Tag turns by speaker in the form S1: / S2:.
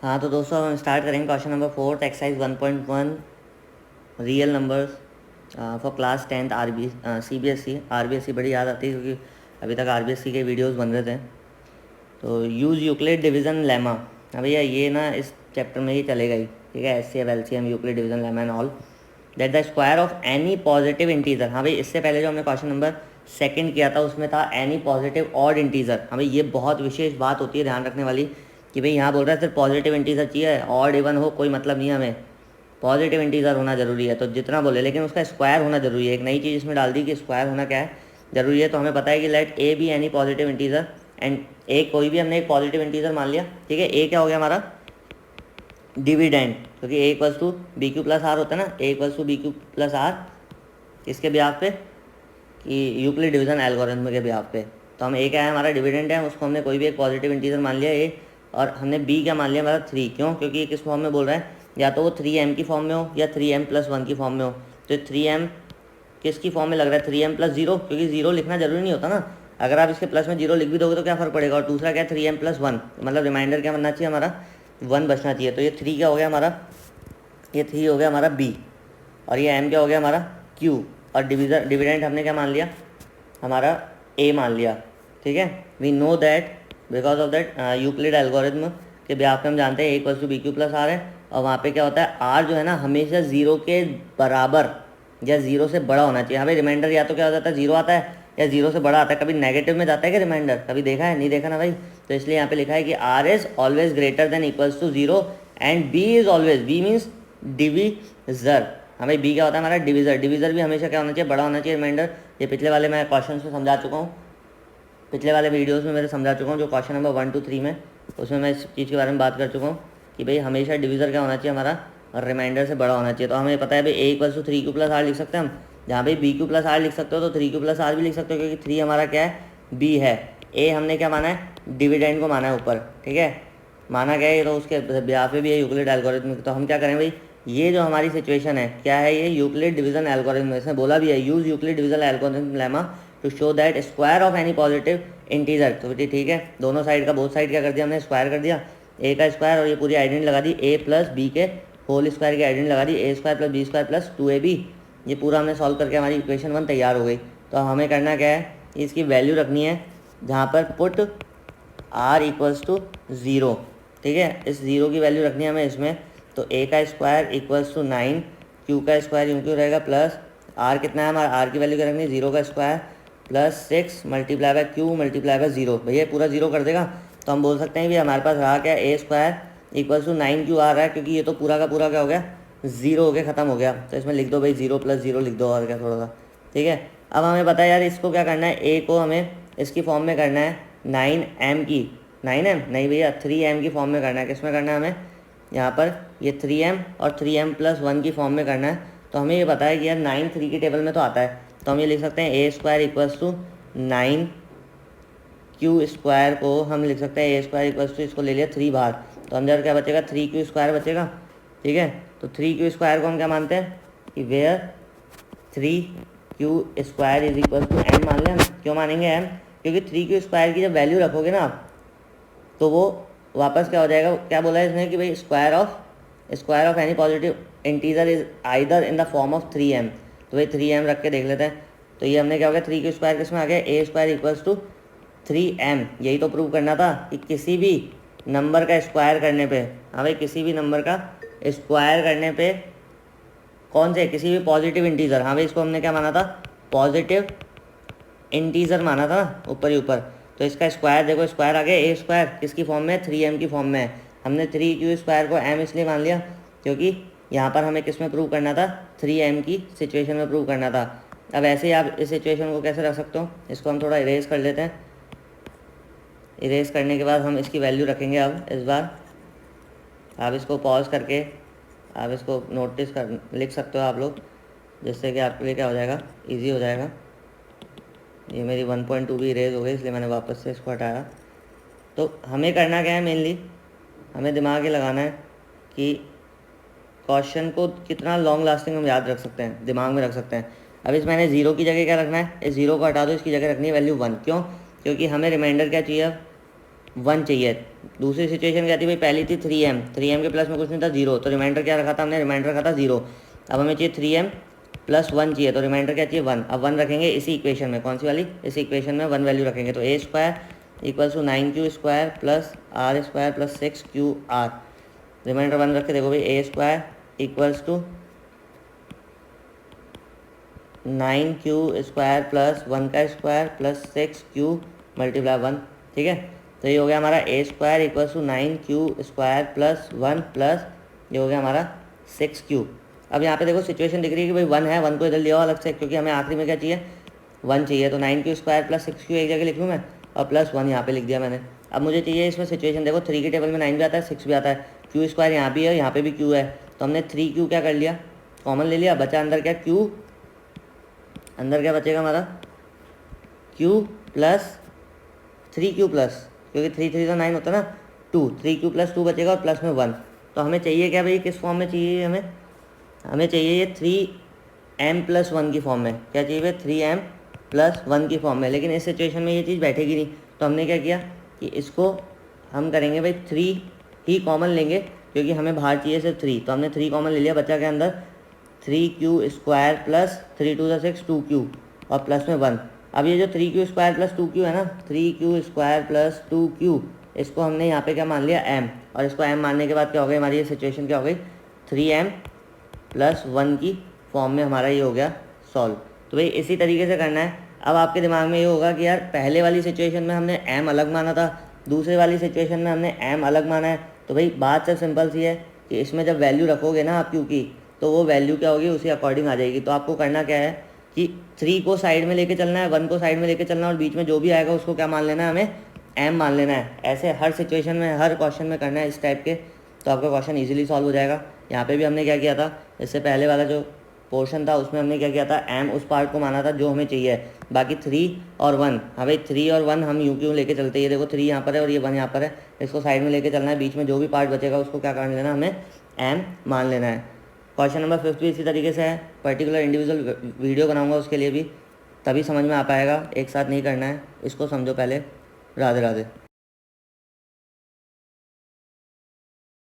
S1: हाँ तो दोस्तों हम स्टार्ट करेंगे question number 4 exercise 1.1 real numbers for class 10th CBSE। RBSE बड़ी याद आती है क्योंकि अभी तक RBSE के वीडियोस बन रहे थे। तो यूज़ यूक्लिड डिवीज़न लेमा। हाँ भैया ये ना इस चैप्टर में ही चलेगा ही, ठीक है। SCF LCM Euclid division lemma and all that the square of any positive integer. हाँ भाई इससे पहले जो हमने क्वेश्चन नंबर सेकंड किया था उसमें था एनी पॉजिटिव ऑड इंटीजर। हाँ भाई ये बहुत विशेष बात होती है ध्यान रखने वाली कि भाई यहाँ बोल रहा है सिर्फ पॉजिटिव इंटीजर चाहिए, ऑड इवन हो कोई मतलब नहीं है, हमें पॉजिटिव इंटीजर होना जरूरी है। तो जितना बोले लेकिन उसका स्क्वायर होना जरूरी है। एक नई चीज़ इसमें डाल दी कि स्क्वायर होना क्या है जरूरी है। तो हमें पता है कि let A B any positive integer and A कोई भी हमने एक पॉजिटिव इंटीजर मान लिया, ठीक है। ए क्या हो गया हमारा डिविडेंड, क्योंकि A equals to B Q plus R होता है ना, A equals to B Q plus R इसके ब्याह पे कि यूक्लिड डिवीजन एल्गोरिथम के ब्याह पे। तो हम ए क्या है हमारा डिविडेंड है, उसको हमने कोई भी एक पॉजिटिव इंटीजर मान लिया ए, और हमने बी क्या मान लिया हमारा 3। क्यों? क्योंकि ये किस फॉर्म में बोल रहा है, या तो वो 3m की फॉर्म में हो या 3m+1 की फॉर्म में हो। तो 3m किसकी फॉर्म में लग रहा है 3m+0, क्योंकि 0 लिखना जरूरी नहीं होता ना। अगर आप इसके प्लस में 0 लिख भी दोगे तो क्या फ़र्क पड़ेगा। और दूसरा क्या है 3m+1, मतलब रिमाइंडर क्या बनना चाहिए हमारा 1 बचना चाहिए। तो ये 3 क्या हो गया हमारा, ये 3 हो गया हमारा बी, और ये m क्या हो गया हमारा q, और डिविडेंड हमने क्या मान लिया हमारा a मान लिया, ठीक है। We know that because of that Euclid algorithm के ब्याह पे हम जानते हैं a equals to B Q plus r है, और वहाँ पे क्या होता है r जो है ना हमेशा 0 के बराबर या 0 से बड़ा होना चाहिए। हाँ भाई रिमाइंडर या तो क्या हो जाता है 0 आता है या 0 से बड़ा आता है। कभी नेगेटिव में जाता है कि रिमाइंडर कभी देखा है, नहीं देखा ना भाई। तो इसलिए यहाँ पे लिखा है कि r is always greater than equals to 0 and b is always, b means divisor. हाँ भाई बी क्या होता है हमारा डिविजर। डिविजर भी हमेशा क्या होना चाहिए बड़ा होना चाहिए रिमाइंडर। ये पिछले वाले मैं क्वेश्चन में समझा चुका हूँ, पिछले वाले वीडियोस में मेरे समझा चुका हूँ, जो क्वेश्चन नंबर 1 to 3 में उसमें मैं इस चीज़ के बारे में बात कर चुका हूँ कि भाई हमेशा डिविजर क्या होना चाहिए हमारा और रिमाइंडर से बड़ा होना चाहिए। तो हमें पता है भाई A equals to 3q plus R लिख सकते हैं हम, जहाँ भाई बी क्यू प्लस आर लिख सकते हो तो 3q प्लस आर भी लिख सकते हो, क्योंकि 3 हमारा क्या है बी है। ए हमने क्या माना है डिविडेंड को माना है ऊपर, ठीक है। माना गया है तो उसके ब्याह पे भी है यूक्लिड एल्गोरिथम। तो हम क्या करें भाई, ये जो हमारी सिचुएशन है क्या है, ये यूक्लिड डिवीजन एल्गोरिथम, इसने बोला भी है use Euclid division algorithm lemma to show that square of any positive integer. तो ठीक है दोनों साइड का, बोथ साइड क्या कर दिया हमने स्क्वायर कर दिया, ए का स्क्वायर और ये पूरी आइडेंट लगा दी ए प्लस बी के होल स्क्वायर की आइडेंट लगा दी, A square plus B square plus 2ab। ये पूरा हमने सॉल्व करके हमारी इक्वेशन 1 तैयार हो गई। तो हमें करना क्या है, इसकी वैल्यू रखनी है जहाँ पर पुट r इक्वल्स टू 0, ठीक है। इस 0 की वैल्यू रखनी है हमें इसमें। तो a का स्क्वायर इक्वल्स टू 9, q का स्क्वायर यूँ क्यों रहेगा प्लस r कितना है हमारा, r की वैल्यू क्या रखनी है 0 का square plus 6 multiply by q multiply by 0। भैया पूरा 0 कर देगा तो हम बोल सकते हैं कि हमारे पास रहा क्या a square equals to 9q आ रहा है, क्योंकि ये तो पूरा का पूरा क्या हो गया 0 हो गया ख़त्म हो गया। तो इसमें लिख दो भाई 0 + 0 लिख दो और क्या थोड़ा सा, ठीक है। अब हमें पता है यार इसको क्या करना है, a को हमें इसकी फॉर्म में करना है 9m की, 9m नहीं भैया 3m की फॉर्म में करना है। किस में करना है हमें, यहाँ पर ये 3m और 3m+1 की फॉर्म में करना है। तो हमें ये पता है कि यार 9 3 की टेबल में तो आता है, तो हम ये लिख सकते हैं a square equals to 9q square को हम लिख सकते हैं a स्क्वायर इक्वल्स टू, इसको ले लिया 3 बाहर, तो अंदर क्या बचेगा 3q स्क्वायर बचेगा, ठीक है। तो 3q स्क्वायर को हम क्या मानते हैं कि where 3q square is equal to m मान लें हम। क्यों मानेंगे m, क्योंकि 3q स्क्वायर की जब वैल्यू रखोगे ना आप तो वो वापस क्या हो जाएगा, क्या बोला है इसने कि भाई square of any positive integer is either in the form of 3m। तो भाई 3m रख के देख लेते हैं। तो ये हमने क्या हो गया 3q स्क्वायर किस में आ गया a square equals to 3m। यही तो प्रूव करना था कि किसी भी नंबर का स्क्वायर करने पे, हाँ भाई किसी भी नंबर का स्क्वायर करने पे कौन से किसी भी पॉजिटिव इंटीजर, हाँ भाई इसको हमने क्या माना था पॉजिटिव इंटीजर माना था ना ऊपर ही ऊपर। तो इसका स्क्वायर देखो स्क्वायर आ गया ए स्क्वायर किसकी फॉर्म में 3m की फॉर्म में है। हमने 3q स्क्वायर को m इसलिए मान लिया क्योंकि यहाँ पर हमें किस में प्रूव करना था 3m की सिचुएशन में प्रूव करना था। अब ऐसे ही आप इस सिचुएशन को कैसे रख सकते हो, इसको हम थोड़ा इरेज कर लेते हैं। इरेज करने के बाद हम इसकी वैल्यू रखेंगे। अब इस बार आप इसको पॉज करके आप इसको नोटिस कर लिख सकते हो आप लोग, जिससे कि आपके लिए क्या हो जाएगा ईजी हो जाएगा। ये मेरी 1.2 भी इरेज हो गई इसलिए मैंने वापस से इसको हटाया। तो हमें करना क्या है, मेनली हमें दिमाग ये लगाना है कि क्वेश्चन को कितना लॉन्ग लास्टिंग हम याद रख सकते हैं, दिमाग में रख सकते हैं। अब इस मैंने 0 की जगह क्या रखना है, इस 0 को हटा दो, इसकी जगह रखनी है वैल्यू 1। क्यों, क्योंकि हमें रिमाइंडर क्या चाहिए, 1 चाहिए। दूसरी सिचुएशन क्या थी भाई, पहली थी 3m के प्लस में कुछ नहीं था 0, तो रिमाइंडर क्या रखा था हमने, रिमाइंडर रखा था 0। अब हमें चाहिए 3m प्लस 1 चाहिए, तो रिमाइंडर क्या चाहिए 1। अब 1 रखेंगे इसी इक्वेशन में, कौन सी वाली, इसी इक्वेशन में 1 वैल्यू रखेंगे, तो a square equals to 9q square plus r square plus 6qr। Remainder 1 रख के देखो भाई, a square equals to 9q square plus 1 का स्क्वायर प्लस 6q मल्टीप्लाई 1, ठीक है। तो ये हो गया हमारा a square equals to 9q square plus 1 plus ये हो गया हमारा 6q। अब यहाँ पे देखो सिचुएशन दिख रही है कि भाई 1 है, 1 को इधर लिया अलग से, क्योंकि हमें आखिरी में क्या चाहिए 1 चाहिए, तो 9q स्क्वायर प्लस 6q एक जगह लिख लूँ मैं, और प्लस 1 यहाँ पे लिख दिया मैंने। अब मुझे चाहिए इसमें सिचुएशन, देखो 3 की टेबल में 9 भी आता है 6 भी आता है, q स्क्वायर यहाँ भी है यहाँ पे भी q है, तो हमने 3q क्या कर लिया, कॉमन ले लिया, बचा अंदर क्या q, अंदर क्या बचेगा हमारा q प्लस 3q प्लस, क्योंकि 3 3 तो 9 होता है ना, 2 3q प्लस 2 बचेगा और प्लस में 1। तो हमें चाहिए क्या भाई, किस फॉर्म में चाहिए हमें चाहिए ये 3m प्लस 1 की फॉर्म में, क्या चाहिए भाई 3m प्लस 1 की फॉर्म में। लेकिन इस सिचुएशन में ये चीज़ बैठेगी नहीं, तो हमने क्या किया कि इसको हम करेंगे भाई 3 ही कॉमन लेंगे, क्योंकि हमें बाहर चाहिए सिर्फ 3, तो हमने 3 कॉमन ले लिया, बचा के अंदर 3q स्क्वायर प्लस 3 2 6 2q और प्लस में 1। अब ये जो 3q स्क्वायर प्लस 2q है ना, 3q स्क्वायर प्लस 2q, इसको हमने यहाँ पे क्या मान लिया m, और इसको m मानने के बाद क्या हो गई हमारी ये सिचुएशन क्या हो गई, 3m प्लस 1 की फॉर्म में हमारा ये हो गया सॉल्व। तो भाई इसी तरीके से करना है। अब आपके दिमाग में ये होगा कि यार पहले वाली सिचुएशन में हमने m अलग माना था, दूसरे वाली सिचुएशन में हमने m अलग माना है, तो भाई बात सिर्फ सिंपल सी है कि इसमें जब वैल्यू रखोगे ना आप q की, तो वो वैल्यू क्या होगी उसी अकॉर्डिंग आ जाएगी। तो आपको करना क्या है कि 3 को साइड में लेके चलना है, 1 को साइड में लेके चलना है, और बीच में जो भी आएगा उसको क्या मान लेना है, हमें m मान लेना है। ऐसे हर सिचुएशन में हर क्वेश्चन में करना है इस टाइप के, तो आपका क्वेश्चन ईजिली सॉल्व हो जाएगा। यहाँ पे भी हमने क्या किया था, इससे पहले वाला जो पोर्शन था उसमें हमने क्या किया था, m उस पार्ट को माना था जो हमें चाहिए, बाकी 3 और 1, हाँ भाई 3 और 1 हम यूं क्यों लेके चलते हैं, ये देखो 3 यहाँ पर है और ये 1 यहाँ पर है, इसको साइड में लेके चलना है, बीच में जो भी पार्ट बचेगा उसको क्या कर लेना, हमें m मान लेना है। क्वेश्चन नंबर 5 भी इसी तरीके से है, पर्टिकुलर इंडिविजुअल वीडियो बनाऊंगा उसके लिए भी, तभी समझ में आ पाएगा, एक साथ नहीं करना है, इसको समझो पहले। राधे राधे।